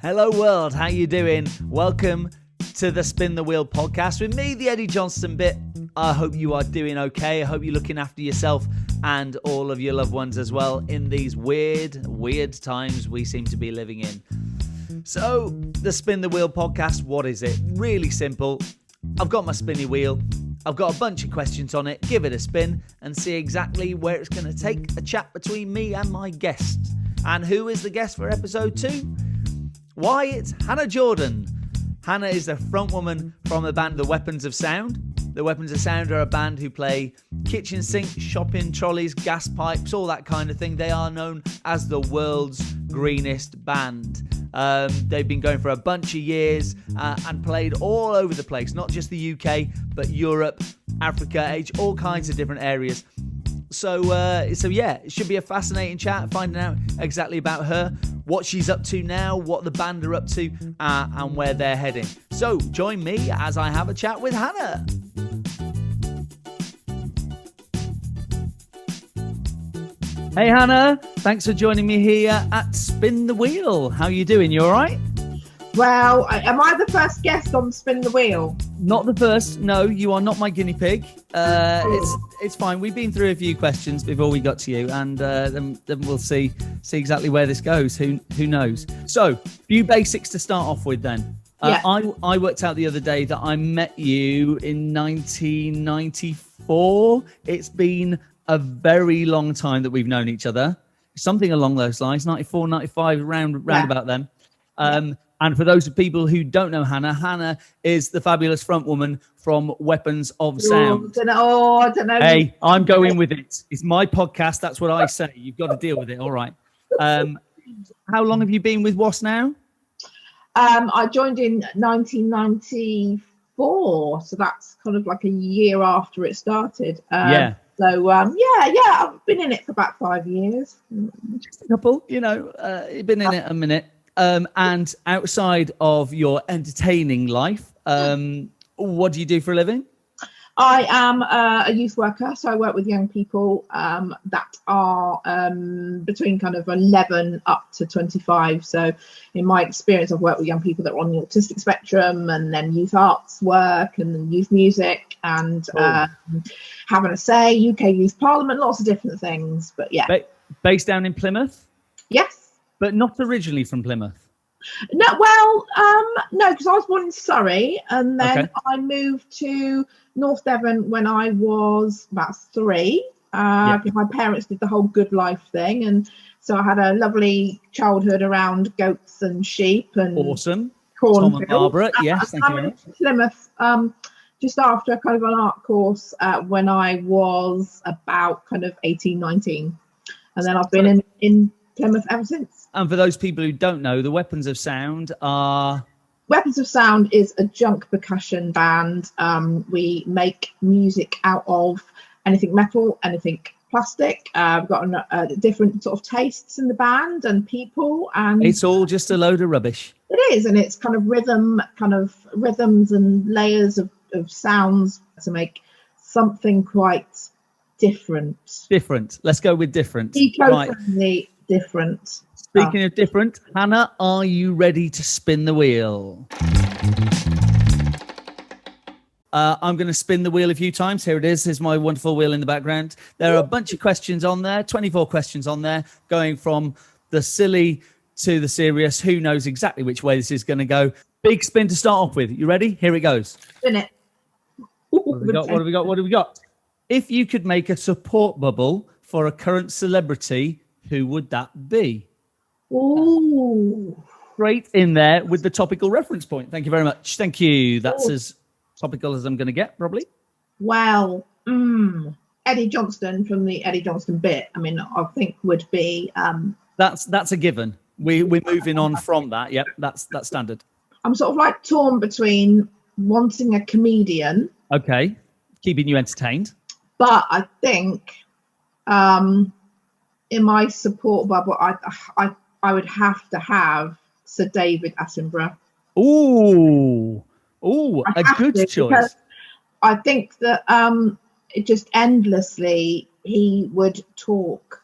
Hello world, how you doing? Welcome to the Spin the Wheel podcast with me, the Edi Johnston Bit. I hope you are doing okay. I hope you're looking after yourself and all of your loved ones as well in these weird times we seem to be living in. So, the Spin the Wheel podcast, what is it? Really simple. I've got my spinny wheel. I've got a bunch of questions on it. Give it a spin and see exactly where it's going to take a chat between me and my guest. And who is the guest for episode 2? Why, it's Hannah Jordan. Hannah is the front woman from the band The Weapons of Sound. The Weapons of Sound are a band who play kitchen sinks, shopping trolleys, gas pipes, all that kind of thing. They are known as the world's greenest band. They've been going for a bunch of years and played all over the place, not just the UK, but Europe, Africa, all kinds of different areas. So yeah, it should be a fascinating chat, finding out exactly about her, what she's up to now, what the band are up to, and where they're heading. So join me as I have a chat with Hannah. Hey Hannah, thanks for joining me here at Spin the Wheel. How are you doing? You all right? Well, am I the first guest on Spin the Wheel? Not the first. No, you are not my guinea pig. It's fine. We've been through a few questions before we got to you, and then we'll see exactly where this goes. Who knows? So, few basics to start off with then. Yeah. I worked out the other day that I met you in 1994. It's been a very long time that we've known each other. Something along those lines, 94, 95, round about then. And for those people who don't know Hannah is the fabulous front woman from Weapons of Sound. I don't know. Hey, I'm going with it. It's my podcast. That's what I say. You've got to deal with it. All right. How long have you been with WAS now? I joined in 1994, so that's kind of like a year after it started. Yeah. So, I've been in it for about 5 years. Just a couple, you've been in it a minute. And outside of your entertaining life, what do you do for a living? I am a youth worker, so I work with young people that are between kind of 11 up to 25. So in my experience, I've worked with young people that are on the autistic spectrum, and then youth arts work, and then youth music, and having a say, UK Youth Parliament, lots of different things. But yeah. Based down in Plymouth? Yes. But not originally from Plymouth? No, because I was born in Surrey, and then I moved to North Devon when I was about 3. Because my parents did the whole good life thing, and so I had a lovely childhood around goats and sheep and awesome cornfields. Tom and Barbara, yes, thank you very much. Plymouth, just after kind of an art course when I was about kind of 18, 19, and then I've been in Plymouth ever since. And for those people who don't know, the Weapons of Sound are... Weapons of Sound is a junk percussion band. We make music out of anything metal, anything plastic. We've got different sort of tastes in the band and people. And it's all just a load of rubbish. It is, and it's kind of rhythms and layers of sounds to make something quite different. Different. Let's go with different. Eco-friendly, different. Speaking of different, Hannah, are you ready to spin the wheel? I'm going to spin the wheel a few times. Here it is. Here's my wonderful wheel in the background. There are a bunch of questions on there, 24 questions on there, going from the silly to the serious. Who knows exactly which way this is going to go? Big spin to start off with. You ready? Here it goes. Spin it. What have we got? If you could make a support bubble for a current celebrity, who would that be? Ooh. Straight in there with the topical reference point. Thank you very much. Thank you. That's as topical as I'm going to get, probably. Well, Edi Johnston from the Edi Johnston Bit, I mean, I think would be... That's a given. We're moving on from that. Yep, that's standard. I'm sort of like torn between wanting a comedian. Okay, keeping you entertained. But I think in my support bubble, I would have to have Sir David Attenborough. Ooh, a good choice. I think that it just endlessly he would talk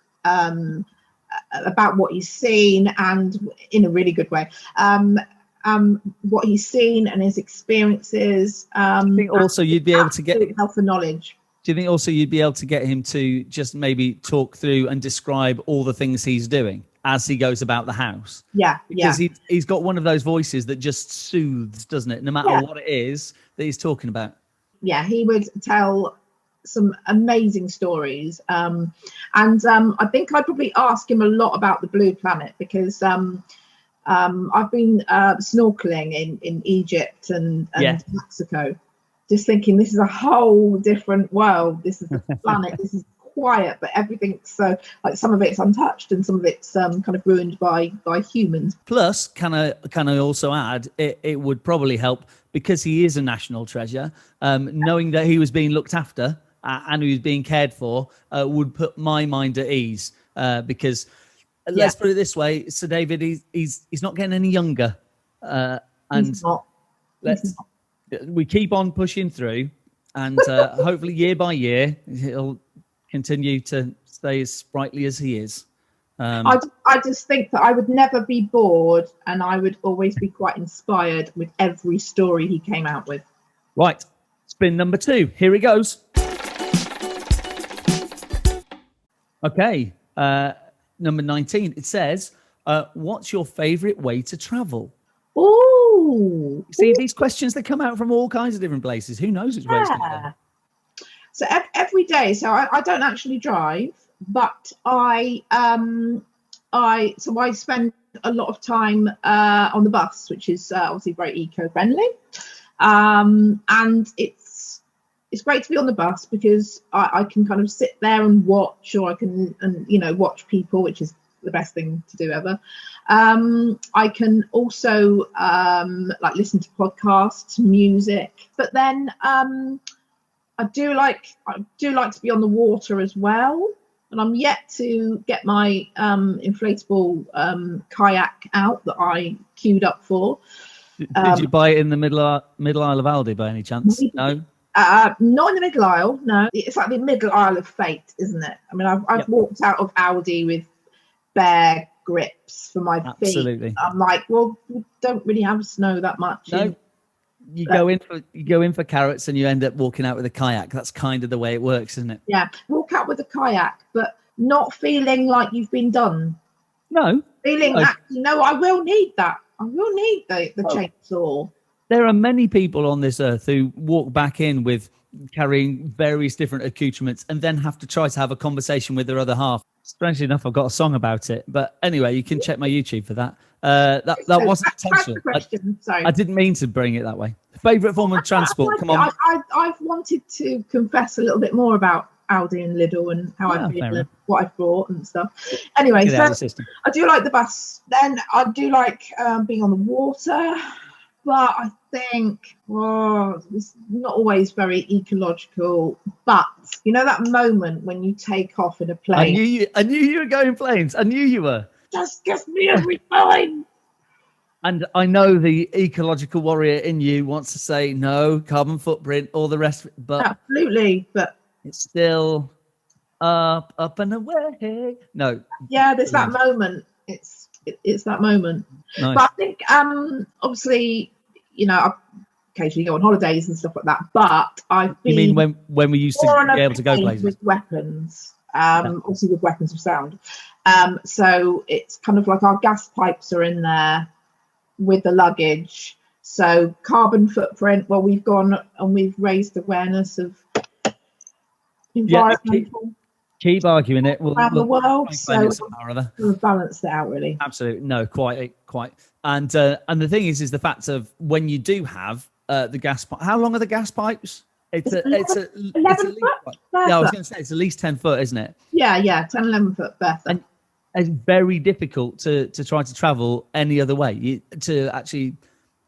about what he's seen, and in a really good way, what he's seen and his experiences. I think also you'd be able to get health and knowledge. Do you think also you'd be able to get him to just maybe talk through and describe all the things he's doing as he goes about the house? Yeah, because he's got one of those voices that just soothes, doesn't it? No matter what it is that he's talking about. Yeah, he would tell some amazing stories, and I think I'd probably ask him a lot about the blue planet, because I've been snorkeling in Egypt and Mexico, just thinking this is a whole different world. This is a planet. This is quiet, but everything's so, like, some of it's untouched and some of it's kind of ruined by humans. Plus, can I also add, it would probably help, because he is a national treasure, knowing that he was being looked after and he was being cared for, would put my mind at ease, because let's put it this way, Sir David, he's not getting any younger, and he's not. We keep on pushing through, and hopefully year by year he'll continue to stay as sprightly as he is. I just think that I would never be bored, and I would always be quite inspired with every story he came out with. Right, spin number 2. Here it goes. Okay, number 19. It says, what's your favourite way to travel? Ooh. See, these questions that come out from all kinds of different places. Who knows which way it's going to go? So every day, so I don't actually drive, but I spend a lot of time on the bus, which is obviously very eco-friendly, and it's great to be on the bus because I can kind of sit there and watch, or I can watch people, which is the best thing to do ever. I can also like listen to podcasts, music, but then I do like to be on the water as well, and I'm yet to get my inflatable kayak out that I queued up for. Did you buy it in the middle Isle of Aldi by any chance? No. Not in the middle aisle. No, it's like the middle aisle of fate, isn't it? I mean, I've walked out of Aldi with bare grips for my feet. Absolutely. I'm like, well, we don't really have snow that much. No. You go in for carrots and you end up walking out with a kayak. That's kind of the way it works, isn't it? Yeah, walk out with a kayak, but not feeling like you've been done. No. Feeling actually, no, I will need that. I will need the chainsaw. There are many people on this earth who walk back in with carrying various different accoutrements and then have to try to have a conversation with their other half. Strangely enough, I've got a song about it. But anyway, you can check my YouTube for that. That wasn't intentional. I didn't mean to bring it that way. Favourite form of transport? Come on. I've wanted to confess a little bit more about Aldi and Lidl and how I feel and what I've brought and stuff. Anyway, so I do like the bus. Then I do like being on the water. But I think, it's not always very ecological. But you know that moment when you take off in a plane? I knew you were going planes. I knew you were. Just gives me every time. And I know the ecological warrior in you wants to say no, carbon footprint, all the rest of it. But absolutely, but it's still up and away. No. Yeah, there's that moment. It's that moment. Nice. But I think obviously, I occasionally go on holidays and stuff like that. But I've been. You mean when we used to be able to go places with weapons? Obviously with weapons of sound. So it's kind of like our gas pipes are in there with the luggage. So carbon footprint. Well, we've gone and we've raised awareness of environmental. Keep arguing it. Around the world, so we've balanced it out, really. Absolutely, no, quite. And the thing is the fact of when you do have the gas pipe. How long are the gas pipes? It's 11 foot. Yeah, I was going to say it's at least 10 foot, isn't it? Yeah, 10, 11 foot bertha. And it's very difficult to try to travel any other way. To actually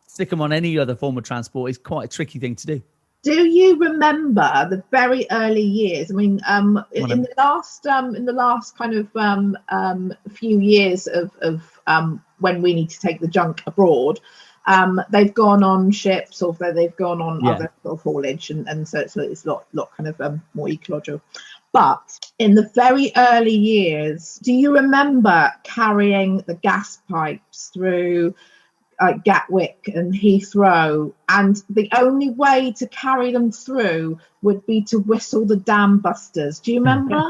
stick them on any other form of transport is quite a tricky thing to do. Do you remember the very early years? I mean, in the last kind of few years of when we need to take the junk abroad, they've gone on ships or they've gone on other sort of haulage, and so it's a lot kind of more ecological. But in the very early years, do you remember carrying the gas pipes through Gatwick and Heathrow, and the only way to carry them through would be to whistle the dam busters? Do you remember?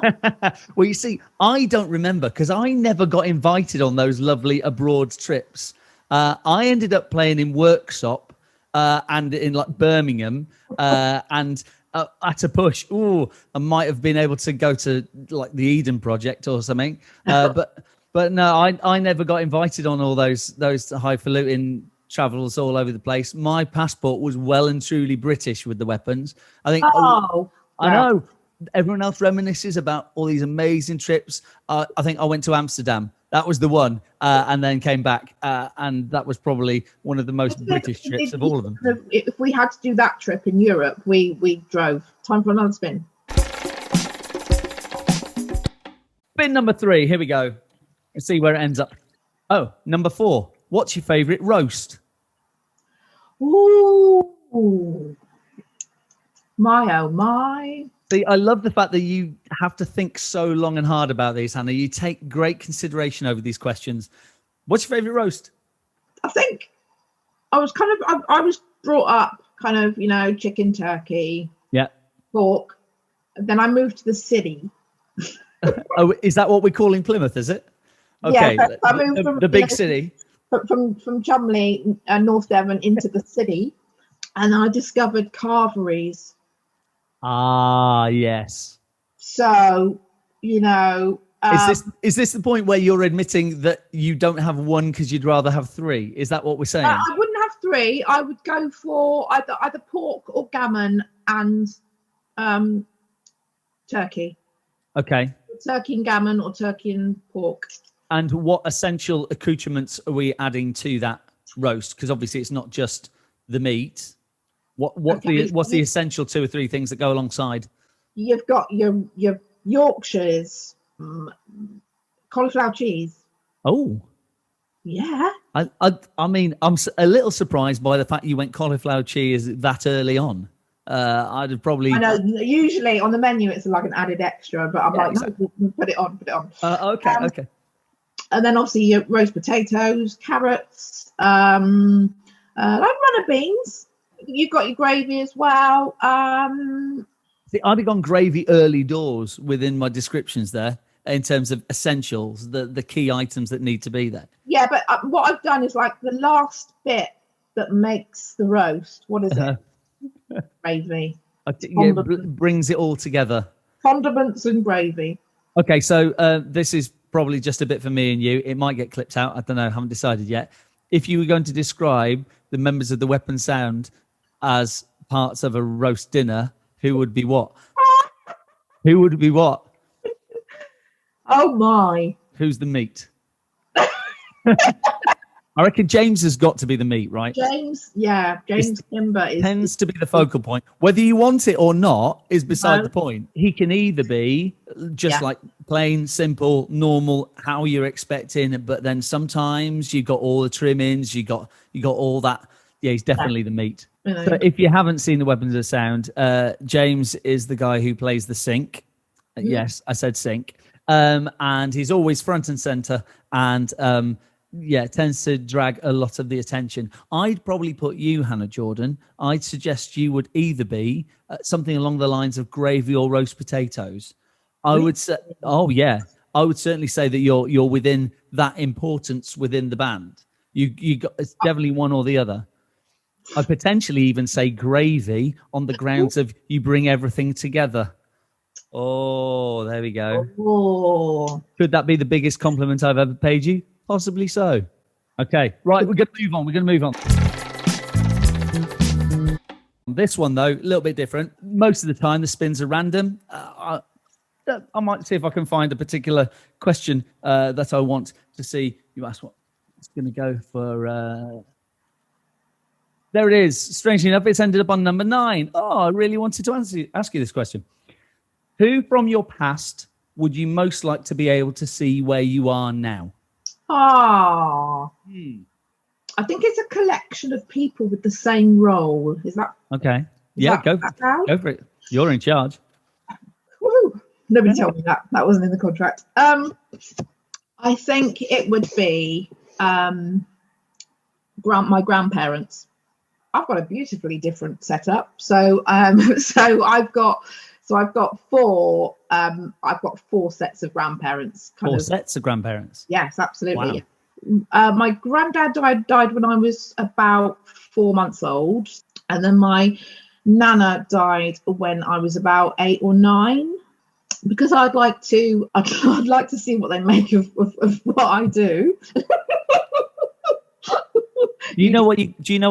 Well, you see, I don't remember because I never got invited on those lovely abroad trips. I ended up playing in Worksop and in like Birmingham and at a push. Oh, I might have been able to go to like the Eden Project or something, But no, I never got invited on all those highfalutin travels all over the place. My passport was well and truly British with the weapons. I think. I know. Everyone else reminisces about all these amazing trips. I think I went to Amsterdam. That was the one, and then came back, and that was probably one of the most British trips of all of them. If we had to do that trip in Europe, we drove. Time for another spin. Spin number 3. Here we go. Let's see where it ends up. Oh, number 4. What's your favourite roast? Ooh, my oh my. See, I love the fact that you have to think so long and hard about these, Hannah. You take great consideration over these questions. What's your favourite roast? I think I was brought up kind of, you know, chicken, turkey, pork. Then I moved to the city. Oh, is that what we're calling Plymouth, is it? Okay, yeah, I moved from the big city. From Cholmondeley, North Devon, into the city, and I discovered carveries. Ah, yes. So, you know, is this the point where you're admitting that you don't have one because you'd rather have 3? Is that what we're saying? I wouldn't have 3. I would go for either pork or gammon and turkey. Okay. Turkey and gammon or turkey and pork. And what essential accoutrements are we adding to that roast? Because obviously it's not just the meat. What's the essential 2 or 3 things that go alongside? You've got your Yorkshires, cauliflower cheese. Oh, yeah. I mean, I'm a little surprised by the fact you went cauliflower cheese that early on. I'd have probably. I know. Usually on the menu it's like an added extra, but I'm exactly. No, put it on. Okay. And then obviously your roast potatoes, carrots, like runner beans. You've got your gravy as well. See, I'd have gone gravy early doors within my descriptions there in terms of essentials, the key items that need to be there. Yeah, but what I've done is like the last bit that makes the roast. What is it? Gravy. Brings it all together. Condiments and gravy. Okay, so this is probably just a bit for me and you. It might get clipped out. I don't know. Haven't decided yet. If you were going to describe the members of the Weapon Sound as parts of a roast dinner, who would be what? Who would be what? Oh my! Who's the meat? I reckon James has got to be the meat, right? James Kimber tends to be the focal point. Whether you want it or not is beside the point. He can either be just like plain, simple, normal, how you're expecting, but then sometimes you got all the trimmings, you got all that. Yeah, he's definitely the meat. So if you haven't seen the Weapons of Sound, James is the guy who plays the sink. Yes, I said sink. And he's always front and center, and tends to drag a lot of the attention. I'd probably put you, Hannah Jordan. I'd suggest you would either be something along the lines of gravy or roast potatoes. I would say, I would certainly say that you're within that importance within the band. You got, it's definitely one or the other. I'd potentially even say gravy on the grounds of you bring everything together. Oh, there we go. Oh. Could that be the biggest compliment I've ever paid you? Possibly so. Okay, right, we're going to move on. This one, though, a little bit different. Most of the time, the spins are random. I might see if I can find a particular question that I want to see. You ask what it's going to go for. There it is. Strangely enough, it's ended up on number 9. Oh, I really wanted to ask you this question. Who from your past would you most like to be able to see where you are now? I think it's a collection of people with the same role. Is that okay? Yeah, go for it. You're in charge. Woo. Nobody told me that. That wasn't in the contract. I think it would be my grandparents. I've got a beautifully different setup. So I've got four sets of grandparents. Four sets of grandparents. Yes, absolutely. Wow. My granddad died when I was about 4 months old, and then my nana died when I was about 8 or 9. Because I'd like to see what they make of what I do. Do you know what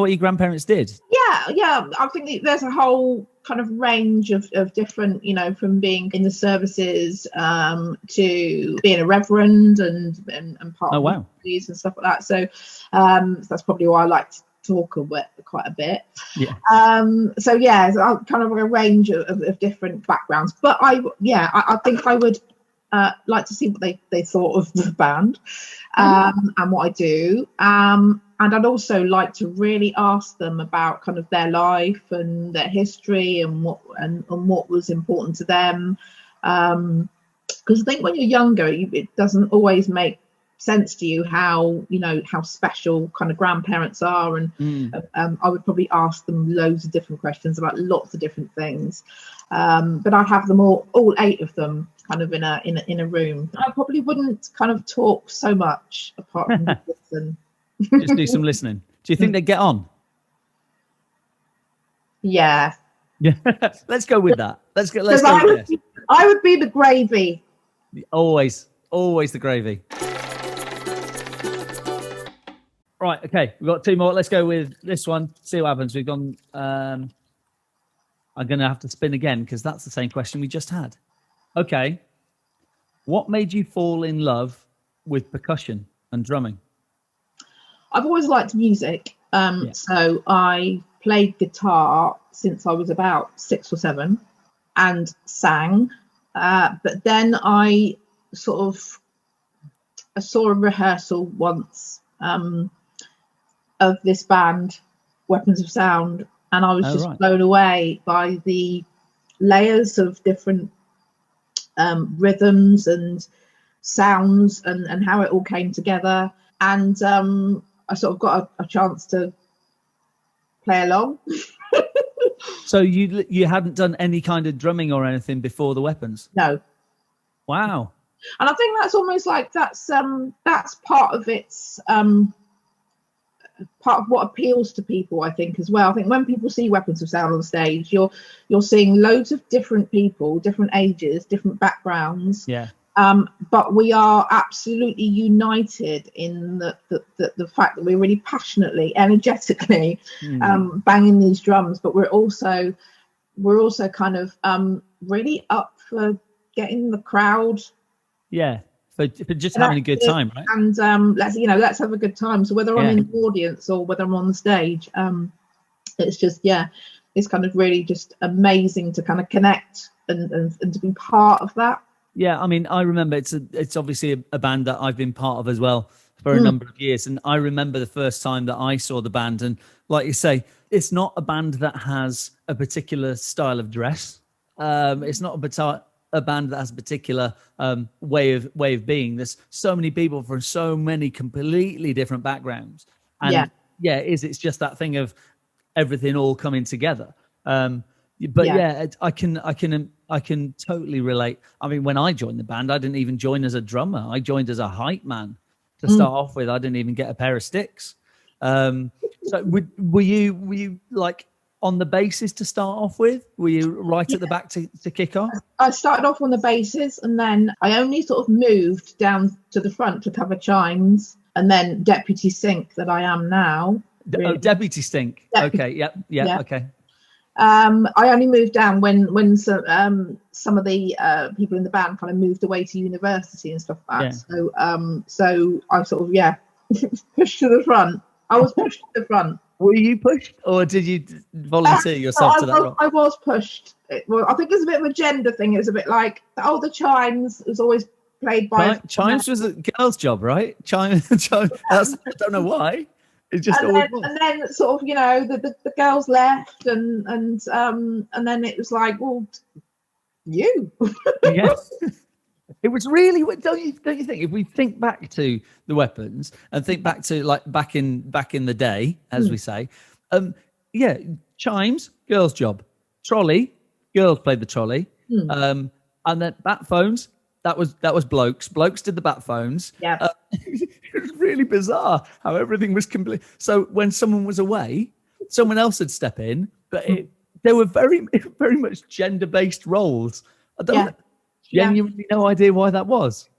your grandparents did? Yeah. I think there's a whole kind of range of different, from being in the services to being a reverend and part of these and stuff like that. So that's probably why I like to talk quite a bit. Yeah. So kind of a range of different backgrounds. But I think I would like to see what they thought of the band and what I do. And I'd also like to really ask them about kind of their life and their history and what was important to them. Because I think when you're younger, it doesn't always make sense to you how special kind of grandparents are, and I would probably ask them loads of different questions about lots of different things. But I'd have them all 8 of them kind of in a room. I probably wouldn't kind of talk so much apart from listen. Just do some listening. Do you think they get on? Yeah. Let's go with that. Let's go. I would be the gravy. Always the gravy. Right. Okay. We've got 2 more. Let's go with this one. See what happens. We've gone. I'm going to have to spin again because that's the same question we just had. Okay. What made you fall in love with percussion and drumming? I've always liked music. So I played guitar since I was about 6 or 7 and sang. But then I saw a rehearsal once of this band, Weapons of Sound, and I was just blown away by the layers of different rhythms and sounds and how it all came together. And I sort of got a chance to play along. So you hadn't done any kind of drumming or anything before the Weapons? No. Wow. And I think that's almost like that's part of its part of what appeals to people, I think, as well. I think when people see Weapons of Sound on stage, you're seeing loads of different people, different ages, different backgrounds. Yeah. But we are absolutely united in the fact that we're really passionately, energetically banging these drums, but we're also kind of really up for getting the crowd. Yeah, for just having a good time, right? And let's have a good time. So whether I'm in the audience or whether I'm on the stage, it's just it's kind of really just amazing to kind of connect and to be part of that. Yeah, I mean, I remember it's obviously a band that I've been part of as well for a number of years. And I remember the first time that I saw the band. And like you say, it's not a band that has a particular style of dress. It's not a band that has a particular way of being. There's so many people from so many completely different backgrounds. And it's just that thing of everything all coming together. I can totally relate. I mean, when I joined the band, I didn't even join as a drummer. I joined as a hype man to start off with. I didn't even get a pair of sticks. So were you like on the basses to start off with? Were you right at the back to kick off? I started off on the basses, and then I only sort of moved down to the front to cover chimes, and then deputy sync that I am now. Really. Oh, deputy sync. Okay. Yeah. Okay. I only moved down when some of the people in the band kind of moved away to university and stuff like that. Yeah. So I sort of pushed to the front. I was pushed to the front. Were you pushed, or did you volunteer yourself to that role? I was pushed. I think it's a bit of a gender thing. It was a bit like the chimes was always played by chimes was a girl's job, right? Chimes. I don't know why. It just and then sort of the girls left and then it was like, well, You. Yes. It was really, don't you think, if we think back to the weapons and think back to like back in the day, as we say, yeah, chimes, girls' job, trolley, girls played the trolley, and then bat phones, that was blokes did the bat phones. Yeah. It was really bizarre how everything was complete. So when someone was away, someone else would step in, but there were very much gender-based roles. I don't genuinely no idea why that was.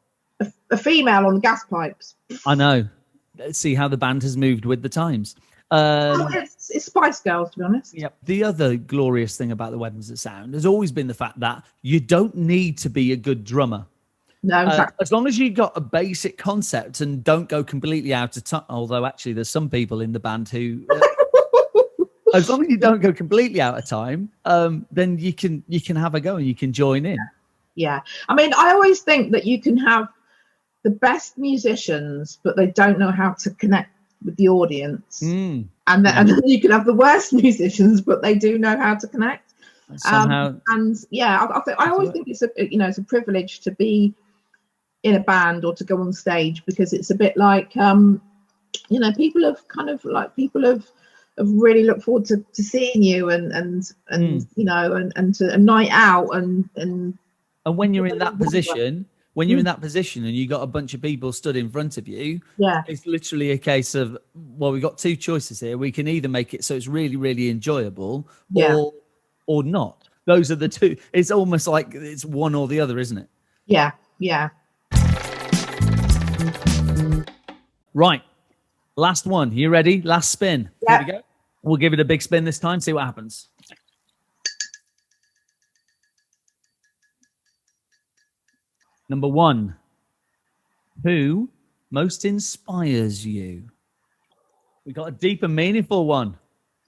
A female on the gas pipes. I know. Let's see how the band has moved with the times. It's Spice Girls, to be honest. Yep. The other glorious thing about the Weapons of Sound has always been the fact that you don't need to be a good drummer. No, exactly. As long as you got a basic concept and don't go completely out of time. Although actually, there's some people in the band who, as long as you don't go completely out of time, then you can have a go and you can join in. Yeah. I mean, I always think that you can have the best musicians, but they don't know how to connect with the audience. And then you can have the worst musicians, but they do know how to connect. Somehow, I always think it's a privilege to be in a band or to go on stage, because it's a bit like people have really looked forward to seeing you and to a night out and when you're in that position. When you're in that position and you got a bunch of people stood in front of you, it's literally a case of, well, we've got two choices here. We can either make it so it's really, really enjoyable or not. Those are the two. It's almost like it's one or the other, isn't it? Yeah, yeah. Right. Last one. You ready? Last spin. Yep. Here we go. We'll give it a big spin this time, see what happens. Number 1, who most inspires you? We got a deep and meaningful one.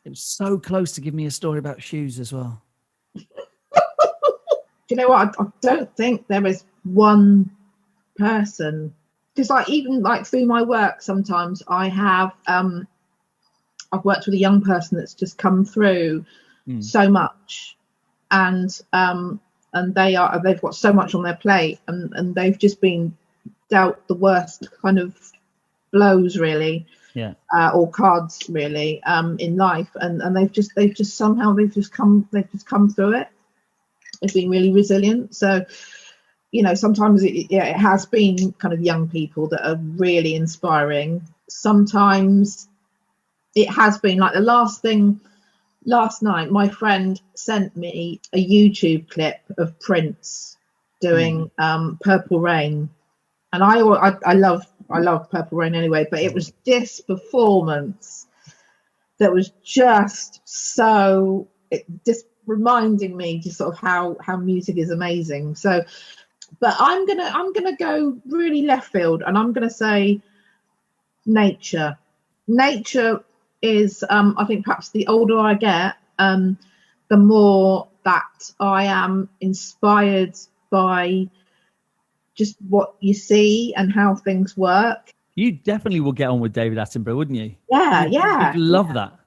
It was so close to give me a story about shoes as well. Do you know what? I don't think there is one person, because even through my work, sometimes I have I've worked with a young person that's just come through so much, and they've got so much on their plate, and they've just been dealt the worst kind of blows, really, or cards, really, in life, and they've just come through it. They've been really resilient. So sometimes it has been kind of young people that are really inspiring. Sometimes it has been like the last thing. Last night, my friend sent me a YouTube clip of Prince doing Purple Rain, and I love Purple Rain anyway. But it was this performance that was just reminding me just sort of how music is amazing. So, but I'm gonna go really left field, and I'm gonna say nature. Nature is I think perhaps the older I get, the more that I am inspired by just what you see and how things work. You definitely will get on with David Attenborough, wouldn't you? Yeah. You'd love that.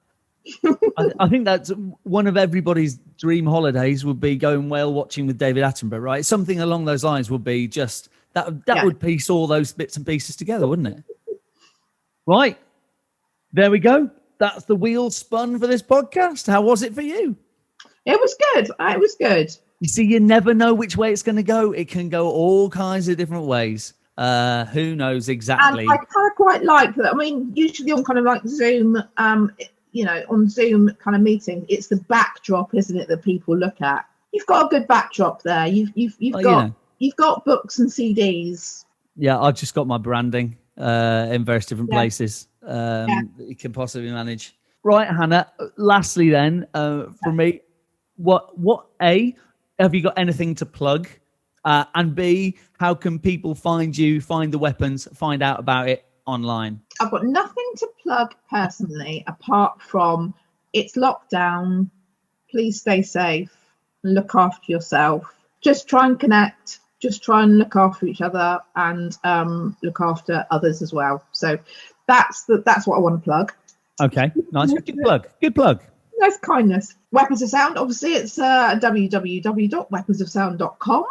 I think that's one of everybody's dream holidays, would be going whale watching with David Attenborough, right? Something along those lines would be just that would piece all those bits and pieces together, wouldn't it? Right. There we go. That's the wheel spun for this podcast. How was it for you? It was good. It was good. You see, you never know which way it's going to go. It can go all kinds of different ways. Who knows exactly? And I kind of quite like that. I mean, usually on kind of like Zoom, on Zoom kind of meetings, it's the backdrop, isn't it, that people look at. You've got a good backdrop there. You've got books and CDs. Yeah, I've just got my branding in various different places that you can possibly manage. Right, Hannah. Lastly, then, for me, what A, have you got anything to plug? And B, how can people find you, find the weapons, find out about it online? I've got nothing to plug personally, apart from it's lockdown. Please stay safe. Look after yourself. Just try and connect. Just try and look after each other, and look after others as well. So that's what I want to plug. Okay, nice. Good plug. Good plug. That's kindness. Weapons of Sound, obviously, it's www.weaponsofsound.com.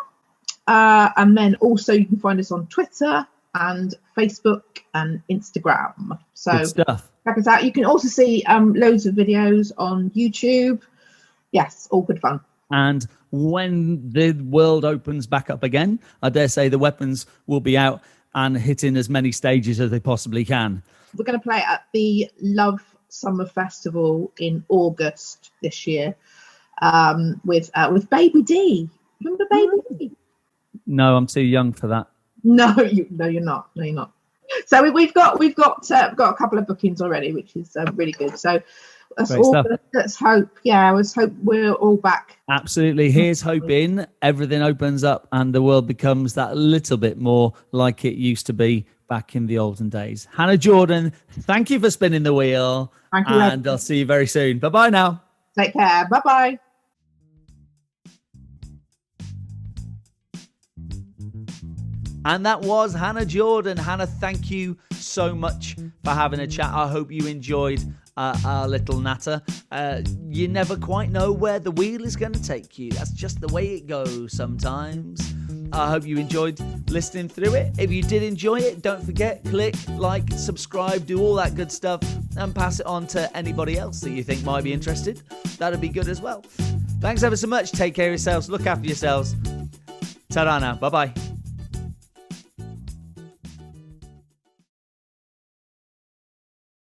And then also you can find us on Twitter and Facebook and Instagram. So Good stuff. check us out. You can also see loads of videos on YouTube. Yes, all good fun. And when the world opens back up again, I dare say the weapons will be out and hitting as many stages as they possibly can. We're going to play at the Love Summer Festival in August this year with Baby D. Remember Baby D? No, I'm too young for that. No, you're not. No, you're not. So we've got a couple of bookings already, which is really good. So let's hope. Yeah, let's hope we're all back. Absolutely. Here's hoping everything opens up and the world becomes that little bit more like it used to be back in the olden days. Hannah Jordan, thank you for spinning the wheel. Thank you, and I'll see you very soon. Bye-bye now. Take care. Bye-bye. And that was Hannah Jordan. Hannah, thank you so much for having a chat. I hope you enjoyed our little natter. You never quite know where the wheel is going to take you. That's just the way it goes sometimes. I hope you enjoyed listening through it. If you did enjoy it, don't forget, click, like, subscribe, do all that good stuff, and pass it on to anybody else that you think might be interested. That'd be good as well. Thanks ever so much. Take care of yourselves. Look after yourselves. Ta-ra now. Bye-bye.